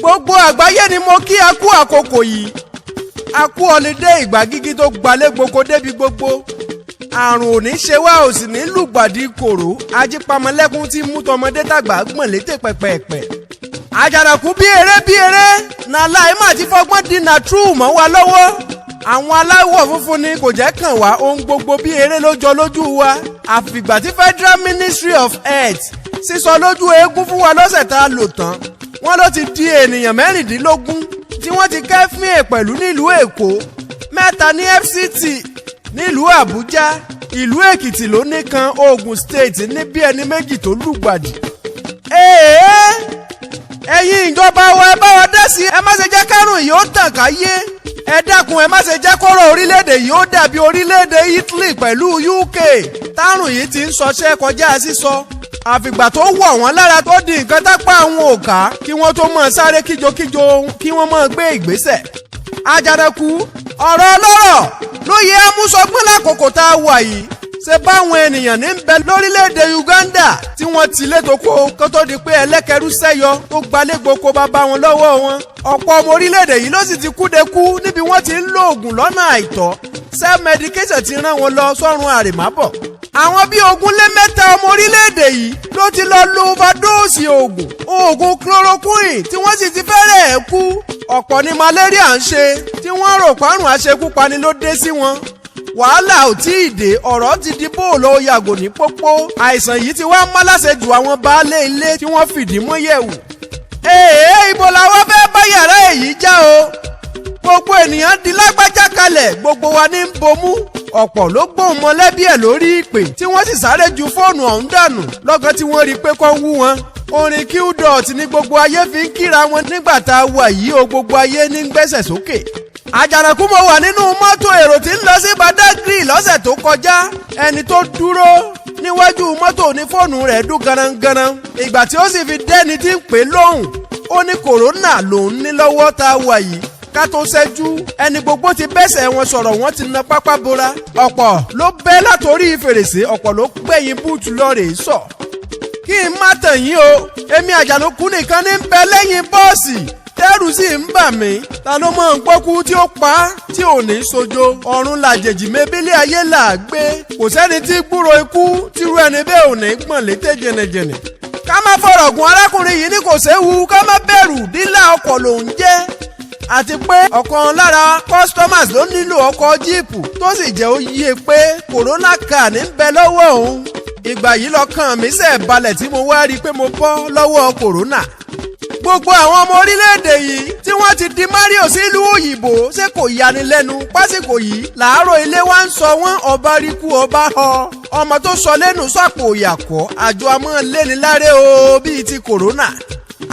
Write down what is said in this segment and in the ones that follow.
gbogbo àgbáyé ni mo kí a kú àkókò yìí. A kú ọlídé ìgbà gígí tó gbalé gboko débi gbogbo. Àrùn ò ní ṣe wá ò sì ní lùgbàdì kòró. Ajípamọ́lẹ́kún tí mú tọmọdé tàgbà gbọ̀n létè pẹ̀pẹ̀pẹ̀. Àjànàkú bí eré nàláì má ti fọgbọ́n di nàtrú mọ́ wa lọ́wọ́. Àwọn aláwọ̀ funfun ni kò jẹ́ kàn wá ohun gbogbo bí eré ló jọ lójú wa. Àfìgbà tí Federal Ministry of Health sísọ lójú eégún fún wa lọ́sẹ̀ tá a lò tán. Wọ́n ló ti di ènìyàn 16 tí wọ́n ti kẹ́fín ẹ̀ pẹ̀lú nílùú Èkó, 3 ní FCT nílùú Àbújá, ìlú Èkìtì ló ní kan, Ògùn State ní bí ẹni méjì tó lùgbàdì. Ẹ̀yin ìjọba wa ẹ bá wa dá sí, ẹ má ṣe jẹ́ kárùn yìí ó tàn káyé. Ẹ dákun ẹ má ṣe jẹ́ kọ́rọ̀ orílẹ̀-èdè yìí ó dàbí orílẹ̀-èdè Italy pẹ̀lú UK. Tárùn yìí ti ń sọṣẹ́ kọjá sísọ. Àfìgbà tó wọ̀ wọ́n lára tó di nǹkan tápá àwọn òkà kí wọ́n tó máa sáré kíjokíjo kí wọ́n máa gbé ìgbésẹ̀. Àjànàkú ọ̀rọ̀ ọlọ́rọ̀ ló yẹ amúsọgbọ́n lákòókò tá a wà yìí. Ṣé báwọn ènìyàn ní bẹ lórílẹ̀‐èdè Uganda tí wọ́n ti létòkó kó tó di pé ẹlẹ́kẹ̀rú sẹ́yọ tó gbalé gboko bá bá wọn lọ́wọ́ wọn. Ọ̀pọ̀ ọmọ orílẹ̀‐èdè yìí ló sì ti kúdekú níbi wọ́n ti ń lo oògùn lọ́nà àìtọ́. Self-medication ti rán wọn lọ sọ́run àrèmábọ̀. Àwọn bíi 24 ọmọ orílẹ̀-èdè yìí ló ti lọ lo overdose oògùn chloroquine tí wọ́n sì ti fẹ́rẹ̀ kú. Ọ̀pọ̀ ni malaria ń ṣe tí wọ́n rò párùn àṣekúpani ló dé sí wọn. Wàhálà ò tí ì dé, ọ̀rọ̀ ti di bóòlù ó yàgò ní pópó. Àìsàn yìí ti wá mọ́láṣẹ ju àwọn baálé ilé tí wọ́n fìdí mú yẹ̀wù. Ibo la wá fẹ́ bá yàrá èyí já o. Gbogbo ènìyàn di lágbájá kalẹ̀, gbogbo wa ní ń bomú. Ọ̀pọ̀ ló gbóhùn mọ̀lẹ́bí ẹ̀ lórí ìpè tí wọ́n sì sáré ju fóònù ọ̀hún dànù lọ́gán tí wọ́n rí i pé kó ń wú wọn. Orin Q-dot ni gbogbo ayé fi ń kíra wọn nígbà tá a wà yìí o, gbogbo ayé ní gbẹ́sẹ̀ sókè. Àjànàkú mo wà nínú mọ́tò èrò tí ń lọ sí Badagry lọ́sẹ̀ tó kọjá. Ẹni tó dúró níwájú mọ́tò ní fóònù rẹ̀ dún garangaran. Ìgbà tí ó sì fi dẹ́ni tí ń pè lóhùn, ó ní kòrónà lòún ní lọ́wọ́ tá a wà yìí. Ká tó ṣẹ́jú ẹni gbogbo ti bẹ́sẹ̀ wọn sọ̀rọ̀ wọ́n ti na pápá bora. Ọ̀pọ̀ ló bẹ́ látòrí fèrèsé, ọ̀pọ̀ ló gbẹ̀yìn búùtù lọ́ọ̀rẹ́ sọ. Kí n má tàn yín o, èmi Àjànàkú nìkan ní ń bẹ lẹ́yìn bọ́ọ̀sì tẹ́rù sì ń bà mí. Ta ló mọ̀ ń gbọ́kú tí ó pa á tí ò ní sojo. Ọ̀run làjèjì mébílẹ̀ ayé là á gbé. Kò sẹ́ni tí gbúrò ikú tírú ẹni bẹ́ẹ̀ ò ní gbọ̀n létè jẹnẹjẹnẹ. Ká má fọ̀rọ̀ gùn arákùnrin yìí ní kò séwu, ká má bẹ̀rù, dílà ọkọ̀ lòún jẹ́. Àti pé ọ̀kan lára customers ló nílò ọkọ̀ jíìpù tó sì jẹ́ ó yé pé corona car ní bẹ lọ́wọ́ òun. Ìgbà yìí lọ́kàn mi ṣe balẹ̀ tí mo wá rí i pé mo bọ́ lọ́wọ́ corona. Gbogbo àwọn ọmọ orílẹ̀-èdè yìí tí wọ́n ti di Mario sílùú òyìnbó ṣé kò yanilẹ́nu pásìkò yìí làárọ̀ ilé wa ń sọ wọ́n ọba ríkú ọba họ. Ọmọ tó sọ lẹ́nu sọ̀pọ̀ òyàkọ́ àjọ amọ̀ lẹ́ni láre o bíi ti corona.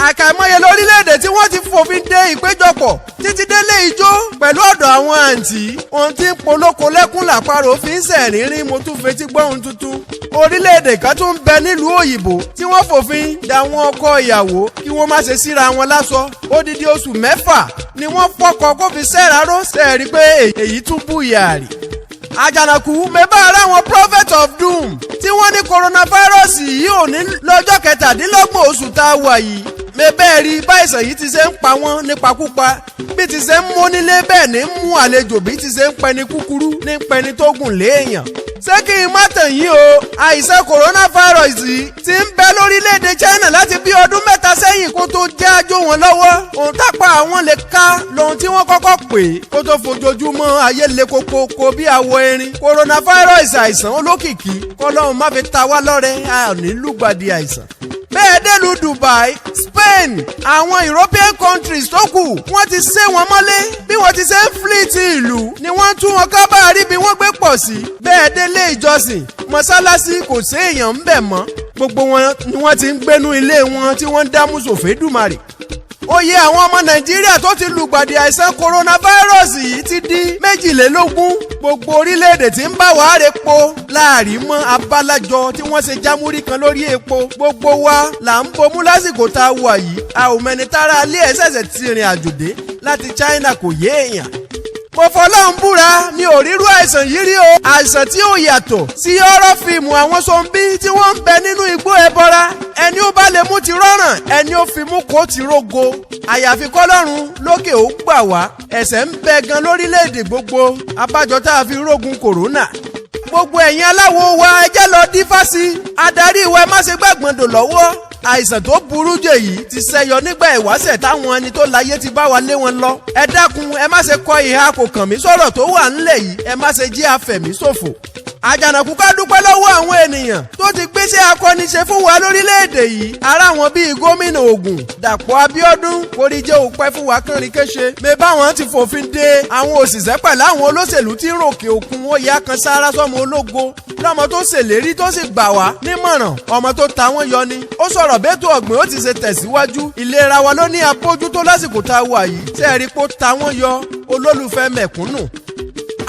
Àkàìmọye lórílẹ̀-èdè tí wọ́n ti fòfin de ìpéjọpọ̀ títí délé ijó pẹ̀lú ọ̀dọ̀ àwọn àǹtí. Ohun tí ń polóko lẹ́kún làparò fi ń sẹ̀rínrín mo tún fetí gbọ́ ohun tuntun. Orílẹ̀-èdè kan tún ń bẹ nílùú òyìnbó tí wọ́n fòfin de àwọn ọkọ ìyàwó kí wọ́n má ṣe síra wọn láṣọ. Odidi oṣù 6 ni wọ́n fọ́kọ kó fi sẹ́raró sẹ́ẹ̀rí pé èyí tún bú yàrá. Àjànàkú mẹ́bà ara wọn prophet of doom tí wọ́n ní coronavirus yìí ò ní lọ́jọ́ 27 oṣù tá a wà yìí. Mẹ́bẹ́ rí báyìísàn yìí ti ṣe ń pa wọ́n nípakúpa bí ti ṣe ń mú nílé bẹ́ẹ̀ ní mú àlejò bí ti ṣe ń pẹni kúkúrú ní pẹni tó gùn léèyàn. Ṣé kí n má tàn yín o, àìsàn coronavirus yìí ti ń bẹ lórílẹ̀‐èdè China láti bí ọdún 3 sẹ́yìn kó tó jẹ́ àjò wọn lọ́wọ́. Òun tápá àwọn lè ká lóhun tí wọ́n kọ́kọ́ pè é kó tó fojoojúmọ́ ayé le koko bí awọ erin. Coronavirus àìsàn olókìkí kọ́lọ́hún má fi ta wá lọ́rẹ, a ò ní lùgbàdì àìsàn. Bẹ́ẹ̀ délùú Dubai, Spain, àwọn European countries tó kù wọ́n ti sé wọn mọ́lé bí wọ́n ti ṣe ń flìtì ìlú ni wọ́n tún wọn kábàárí bí wọ́n gbé pọ̀ sí. Bẹ́ẹ̀ délé ìjọsìn, mọ́sálásí kò sí èèyàn ń bẹ̀ mọ́. Gbogbo wọn ni wọ́n ti ń gbénú ilé wọn tí wọ́n ń dá mùsòfé dùmarè. Oyè àwọn ọmọ Nàìjíríà tó ti lùgbàdì àìsàn coronavirus yìí ti di 22. Gbogbo orílẹ̀-èdè tí ń bá wàá repo láàrin mọ́ abálájọ tí wọ́n ṣe jámúrí kan lórí epo. Gbogbo wa là ń bomú lásìkò tá a wà yìí. A ò mẹ́ni tára alẹ́ ẹ̀ ṣẹ̀ṣẹ̀ ti rìn àjò dé láti China kò yé èèyàn. mo fọlọ́run búra mi ò rírú àìsàn yìí rí o. àìsàn tí ò yàtọ̀ sí ọ̀rọ̀ fíìmù àwọn zombi tí wọ́n ń bẹ nínú igbó ẹbọra. ẹni ó bá lè mú ti rọ́ràn ẹni ó fi mú kó ti rógo. àyàfi kọ́lọ́run lókè ó gbà wá. ẹ̀ṣẹ̀ ń bẹ gan lórílẹ̀‐èdè gbogbo abájọ tá a fi rógun kòrónà. gbogbo ẹ̀yin aláwo wa ẹ jẹ́ lọ dífá sí. adarí wa ẹ má ṣe gbàgbọ́ndò lọ́wọ́. àìsàn tó burú jẹ yìí ti ṣẹyọ nígbà ìwáṣẹ̀ táwọn ẹni tó láyé ti bá wa lé wọn lọ. ẹ dákun ẹ má ṣe kọ ìhà kò kàn mí sọ̀rọ̀ tó wà ńlẹ̀ yìí ẹ má ṣe jí afẹ̀mí ṣòfò. Àjànàkú ká dúpẹ́ lọ́wọ́ àwọn ènìyàn tó ti gbéṣẹ́ akọni ṣe fún wa lórílẹ̀‐èdè yìí. ara wọn bíi gómìnà Ògùn Dàpọ̀ Abíọ́dún oríjẹ́ òpẹ́ fún wa kánrin kéṣe. mi báwọn ti fòfin de àwọn òṣìṣẹ́ pẹ̀lú àwọn olóṣèlú tí ń ròkè òkun ó yá kan sára sọ́mọ ológo. lọ́mọ tó ṣèlérí tó sì gbà wá nímọ̀ràn ọmọ tó ta wọ́n yọ ni. ó sọ̀rọ̀ bẹ́tò ọ̀gbìn ó ti ṣe tẹ̀síwájú. ìlera wa ló ní abójútó lásìkò tá a wà yìí. sẹ́ẹ̀rí pé ó ta wọ́n yọ olólùfẹ́ mẹ̀kúnnù.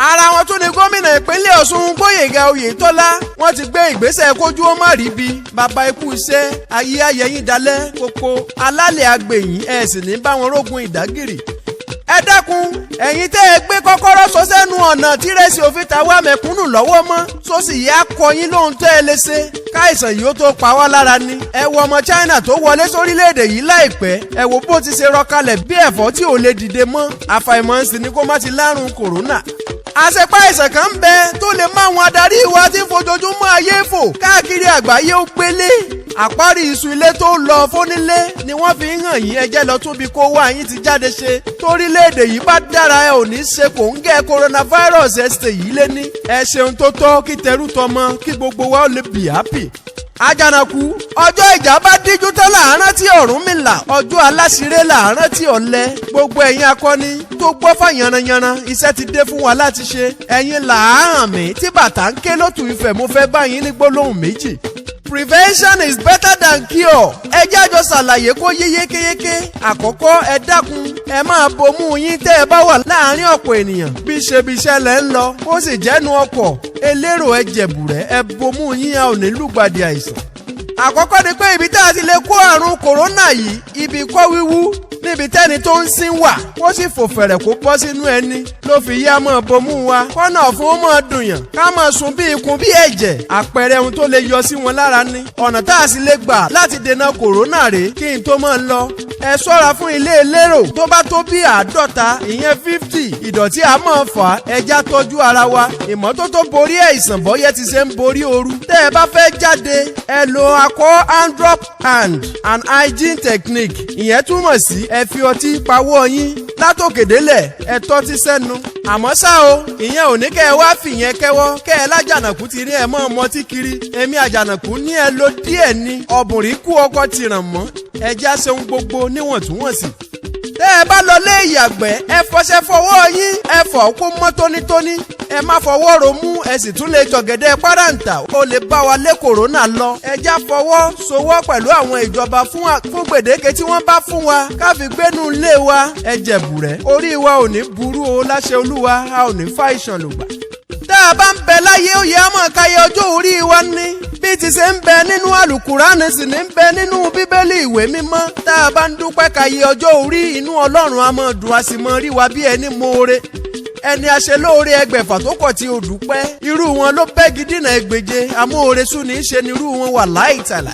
ara wọn tún ni gómìnà ìpínlẹ̀ Ọ̀ṣun Gbóyèga Oyètọ́lá. wọ́n ti gbé ìgbésẹ̀ kójú ó má rí bi. bàbá ikú iṣẹ́ ayé ayẹyìn dalẹ̀ kókó alálẹ̀ agbèyìn ẹ̀ sì ní bá wọn rógun ìdágìrì. ẹ dákun ẹ̀yin tẹ́ ẹ gbé kọ́kọ́rọ́ sọ sẹ́nu ọ̀nà tírẹ̀sì òfin ta wá mẹ̀kúnnù lọ́wọ́ mọ́ sósì yá kọyín lóhun tẹ́ ẹ lè ṣe káìsàn yìí ó tó pa wá lára ni. ẹ wo ọmọ China tó wọlé sórílẹ̀-èdè yìí láìpẹ́ ẹ wo bó ti ṣe rọkalẹ̀ bí ẹ̀fọ́ tí ò lè dìde mọ́ àfàìmọ̀ sì ni kó má ti lárùn kòrónà. àṣepá àìsàn kan ń bẹ tó lè má àwọn adarí wa tí ń fojoojúmọ́ ayé fò káàkiri àgbáyé ó gbélé. àparí iṣu ilé tó lọ fónílé ni wọ́n fi ń hàn yín ẹjẹ́ lọ tún bí kó wá yín ti jáde ṣe. torílẹ̀-èdè yìí bá dára ẹ ò ní ṣe kò ń gẹ́ coronavirus ẹ ṣe yìí lé ní. ẹ ṣeun tó tọ́ kí tẹrú tọmọ kí gbogbo wa ó lè bì happy. Àjànàkú ọjọ́ ìjà bá díjú tán làárán tí Ọ̀rúnmìlà ọjọ́ aláṣiré làárán tí ọ̀lẹ. gbogbo ẹ̀yin akọni tó gbọ́ fà yanranyanran iṣẹ́ ti dé fún wa láti ṣe. ẹ̀yin làárán mi tí bàtà ń ké lótú Ifẹ̀ mo fẹ́ bá yín ní gbólóhùn méjì. Prevention is better than cure. ẹ jẹ́ àjọ ṣàlàyé kó yé yékéyéké. àkọ́kọ́ ẹ dákun ẹ máa bomú yín tẹ́ ẹ bá wà láàárín ọ̀pọ̀ ènìyàn. bí ṣebiṣẹ́ lẹ̀ ń lọ ó sì jẹ́nu ọkọ̀ elérò ẹ jẹ̀bùrẹ́ ẹ bomú yín a ò ní lùgbàdì àìsàn. àkọ́kọ́ ni pé ibi tá a ti lè kó àrùn kòrónà yìí ibi kọ́ wíwú níbi tẹ́ni tó ń sín wà kó sì fò fẹ̀rẹ̀ kó bọ́ sínú ẹni ló fi yá mọ́ bomú wa kọ́nà fún ó mọ́ dùnyàn ká mọ́ sun bí ikùn bí ẹ̀jẹ̀ àpẹẹrẹ ohun tó lè yọ sí wọn lára ni. ọ̀nà tá a sì lè gbà láti dènà kòrónà rèé kí n tó máa ń lọ. ẹ ṣọ́ra fún ilé elérò tó bá tó bí 50 ìyẹn 50 ìdọ̀tí a máa fà á ẹja tọ́jú ara wa ìmọ́tótó borí àìsàn bọ́yẹ́ ti ṣe ń borí ooru. tẹ́ ẹ bá fẹ́ jáde ẹ lo akọ hand drop hand and hygiene technique ìyẹn túmọ̀ sí ẹ fi ọtí pawọ́ yín látòkèdélẹ̀ ẹ tọ́tí sẹ́nu. àmọ́ ṣá o ìyẹn ò ní kẹ́ ẹ wá fìyẹn kẹ́wọ́ kẹ́ ẹ lájànàkú ti rí ẹ mọ́ ọmọtí kiri. èmi Àjànàkú ní ẹ lo díẹ̀ ni ọ̀bùnrín kú ọkọ ti ràn mọ́ ẹ já ṣeun gbogbo níwọ̀ntúnwọ̀nsì. tẹ́ ẹ bá lọ lé ìyàgbẹ́ ẹ fọṣẹ fọwọ́ yín ẹ fọ̀ kó mọ́ tónítóní ẹ má fọwọ́ romú ẹ sì tún lè jọ̀gẹ̀dẹ̀ páráǹtà ó lè bá wa lé kòrónà lọ. ẹ já fọwọ́ sowọ́ pẹ̀lú àwọn ìjọba fún gbèdéke tí wọ́n bá fún wa ká fi gbénú ilé wa ẹ jẹ̀bùrẹ́ orí wa ò ní burú o láṣẹ Olúwa a ò ní fa ìṣàn lògbà. tá a bá ń bẹ láyé ó yẹ á mọ̀ káyé ọjọ́ orí wa ní bí ti ṣe ń bẹ nínú àlùkùránì sì ní ń bẹ nínú bíbélì ìwé mímọ́. tá a bá ń dúpẹ́ káyé ọjọ́ orí inú Ọlọ́run a máa dùn a sì máa rí wa bí ẹni moore. ẹni aṣelóore ẹgbẹ̀fà tó kọ̀ tí o dúpẹ́ irú wọn ló bẹ́gi dínà ẹgbèje amóore sùn ní í ṣe ni irú wọn wà láìtàlà.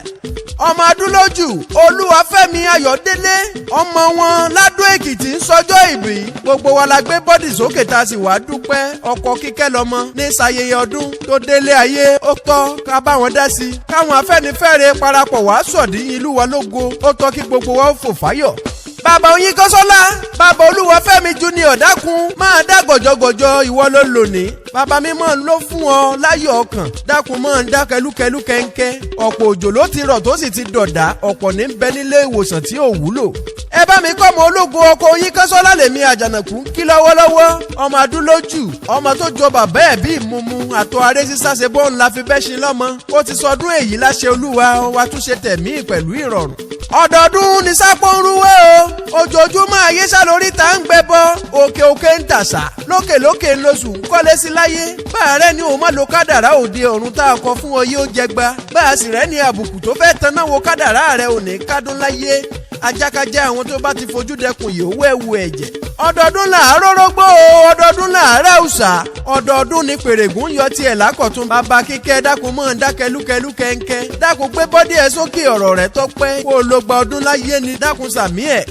ọmọ Adúlójú Olúwafẹ́mi Ayọ̀délé ọmọ wọn Ládó Èkìtì ń sọjọ́ ìbí gbogbo wa la gbé bọ́dì sókè tá a sì wá dúpẹ́ ọkọ Kíkẹ́ lọ́mọ ní ṣayẹyẹ ọdún tó délé ayé ó tọ́ ká bá wọn dá sí i káwọn Afẹ́nifẹ́re parapọ̀ wá sọ̀dí ìlú wa lógo ó tọ́ kí gbogbo wa ó fò fáyọ̀. bàbá Oyin Kọ́sọ́lá bàbá Olúwafẹ́mi Junior dákun máa dá gọ̀jọ̀gọ̀jọ̀ ìwọ ló lónìí bàbá mi máa ń lọ fún ọ láyọ̀ ọkàn dákun máa ń dá kẹlúkẹlú kẹ́ńkẹ́ ọ̀pọ̀ òjò ló ti rọ̀ tó sì ti dọ̀dá ọ̀pọ̀ ní bẹ nílé ìwòsàn tí ò wúlò. ẹ bá mi kọ́ ọmọ ológo ọkọ Oyin Kọ́sọ́lá lèmi Àjànàkú kí lọ́wọ́lọ́wọ́ ọmọ Adúlójú ọmọ tó jọ bàbá ẹ̀ bí ìmumu àtọ aré sísá ṣe bọ́ ńlá fi bẹ́ ṣin lọ́mọ ó ti sọdún èyí láṣẹ Olúwa wa tún ṣe tẹ̀mí pẹ̀lú ìrọ̀rùn. ọdọọdún ni sápó ń rúwé o ojoojúmọ́ ayé sálórí tá ń gbẹbọ òkè òkè ń tàṣà lókè lókè ń lóṣù ń kọ́lé sí láyé báàrẹ́ ni òun má lo kádàrá òde ọ̀run tá a kọ fún ọ yóò jẹgba bá a sì rẹ́ ni àbùkù tó fẹ́ taná wo kádàrá rẹ ò ní kádùn láyé ajákajá àwọn tó bá ti fojú dẹkùn yìí owó ẹ̀wù ẹ̀jẹ̀. ọdọọdún làárọ̀ rógbó ọdọọdún làárẹ̀ òòṣà ọdọọdún ní pèrègùn yọ tiẹ̀ lákọ̀tún. bàbá kíkẹ́ dákun mọ́ ń dá kẹlúkẹlú kẹ́ńkẹ́ dákun gbé bọ́dí ẹ sókè ọ̀rọ̀ rẹ tọ́pẹ́ kó o lo gba ọdún láyé ni dákun sàmí ẹ̀.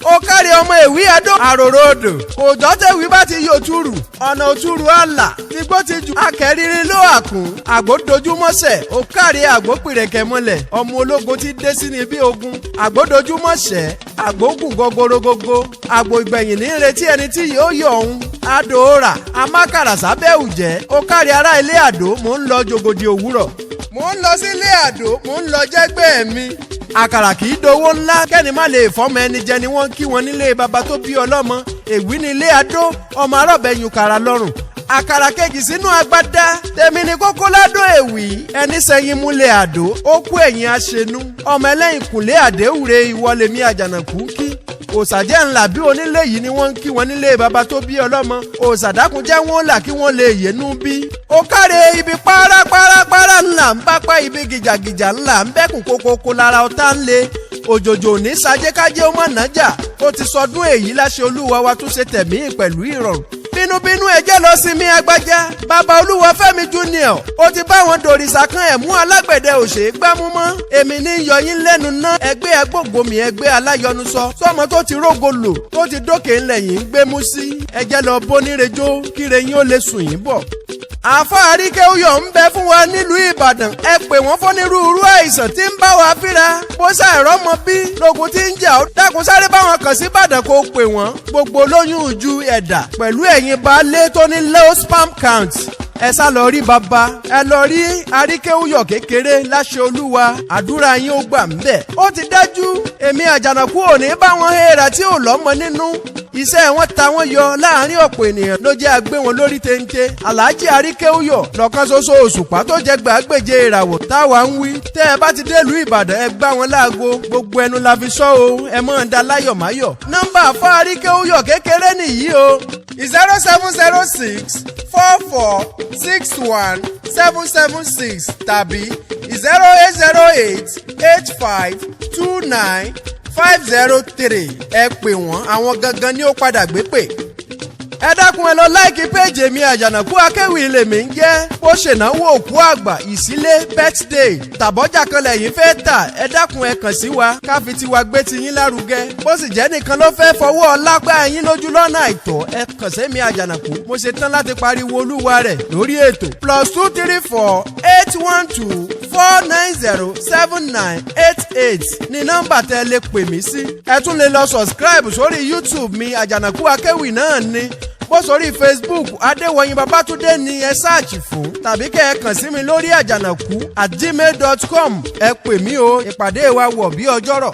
ó kárí ọmọ ìwí adó àròrò odò kò jọ́tẹ̀wí bá ti yọ òtúrù ọ̀nà òtúrù àlà tìgbó ti ju akẹ́rìírí ló àkùn àgbò dojúmọ́sẹ̀ ó kárí àgbò pìrẹ̀kẹ́ mọ́lẹ̀ ọmọ ológun ti dé sí ní bí ogun àgbò dojúmọ́sẹ̀ àgbò gùn gogorogogo àgbò ìgbẹ̀yìn ní retí ẹni tí yóò yọ òun adòórà amákàrà sábẹ́ òjẹ́ ó kárí ará ilé àdó mò ń lọ jògòdì òwúrọ̀ mò ń lọ sí ilé àdó mò ń lọ jẹ́gbẹ́ mi àkàrà kì í dowó ńlá kẹ́ni má lè fọ́mọ ẹni jẹ ni wọ́n kí wọn nílé baba tó bí ọlọ́mọ èwí ní ilé adó ọmọ arọ́bẹ̀yìn kàrà lọ́rùn àkàrà kejì sínú agbádá tèmi ni kókó ládó èwì ẹni sẹ́yìn múlẹ̀ àdó ó kú ẹ̀yìn aṣenú ọmọ ẹlẹ́yìn kùnlé àdéhùre ìwọlẹ̀mí àjànàkú kí òsàjẹ́ ńlá bí onílé yìí ni wọ́n ń kí wọn nílé baba tó bí ọlọ́mọ òsàdákùnjẹ́ wọn là kí wọ́n lè yénú bí. ó káre ibi párá ńlá ń bá pa ibi gìjàgìjà ńlá ń bẹ́kùn kókókó lára ọ̀tá ń le òjòjò ní sajẹ́kájẹ́ ó mọ̀ nájà ó ti sọdún èyí láṣẹ olúwa wa tún ṣe tẹ̀mí pẹ̀lú ìrọ̀rùn. bínúbínú ẹjẹ́ lọ sinmi agbájá bàbá olúwa fẹ́mi junior ó ti bá wọn dòrìṣà kan ẹ̀mú alágbẹ̀dẹ òṣèré gbámú mọ́ èmi ní yọyín lẹ́nu ná ẹgbẹ́ agbóògbòmí ẹgbẹ́ aláyọnusọ sọmọ tó ti rógo lò tó ti dókè ńlẹ̀ yìí ń gbé mú sí ẹjẹ́ lọ bónírejó kíre yín ó lè sùn yín bọ̀. àfọ àríkẹ́wòyọ̀ ń bẹ fún wa nílùú ìbàdàn ẹ pè wọ́n fọ́nírúurú àìsàn tí ń bá wa fínra bó ṣàìrọ́mọ bí lógun tí ń jà ó dákun sáré báwọn kàn sí ìbàdàn kó pè wọ́n gbogbo olóyún ojú ẹ̀dà pẹ̀lú ẹ̀yin baálé tó ní low sperm count ẹ sá lọ rí baba ẹ lọ rí àríkẹ́wòyọ̀ kékeré láṣẹ olúwa àdúrà yín ó gbà ń bẹ̀. ó ti dájú èmi àjànàkú ò ní bá wọn hẹ́ra tí ò lọ́mọ nínú iṣẹ́ wọn ta wọ́n yọ láàrin ọ̀pọ̀ ènìyàn ló jẹ́ àgbé wọn lórí téńté aláàjì àríkẹ́wòyọ̀ lọ́kàn ṣoṣo òṣùpá tó jẹ́ gbàgbéje ìràwọ̀ táwa ń wí tẹ́ ẹ bá ti délùú ìbàdàn ẹ gbá wọn láago gbogbo ẹnu la fi sọ o ẹ mọ̀ ń da láyọ̀ máyọ̀. nọ́mbà fún àríkẹ́wòyọ̀ kékeré nìyí o 0706 44 61 776 tàbí 0808 85 29 503 ẹ pè wọ́n àwọn gangan ni ó padà gbé pè. ẹ dákun ẹ lọ láìkí péjì mi àjànàkú akéwì lèmi ń jẹ́ bó ṣènáwó òkú àgbà ìsílé birthday tàbọ́jà kan lẹ́yìn fẹ́ tà ẹ dákun ẹ kàn sí wa ká fi tiwa gbé tiyín lárugẹ bó sì jẹ́ nìkan ló fẹ́ fọwọ́ ọlá gbá yín lójú lọ́nà àìtọ́ ẹ kàn sí mi àjànàkú mo ṣe tán láti pariwo olúwa rẹ̀ lórí ètò +234 812 490 7988 ní nọ́mbà tẹ́ lè pè mí sí. ẹ tún lè lọ subscribe sórí YouTube mi àjànàkú akéwì náà ni bó sórí Facebook adéwọ̀yìn babátúndé ni ẹ sáàchì fún tàbí kẹ́ ẹ kàn sí mi lórí àjànàkú@gmail.com ẹ pè mí o ìpàdé wa wọ̀ bí ọjọ́rọ̀.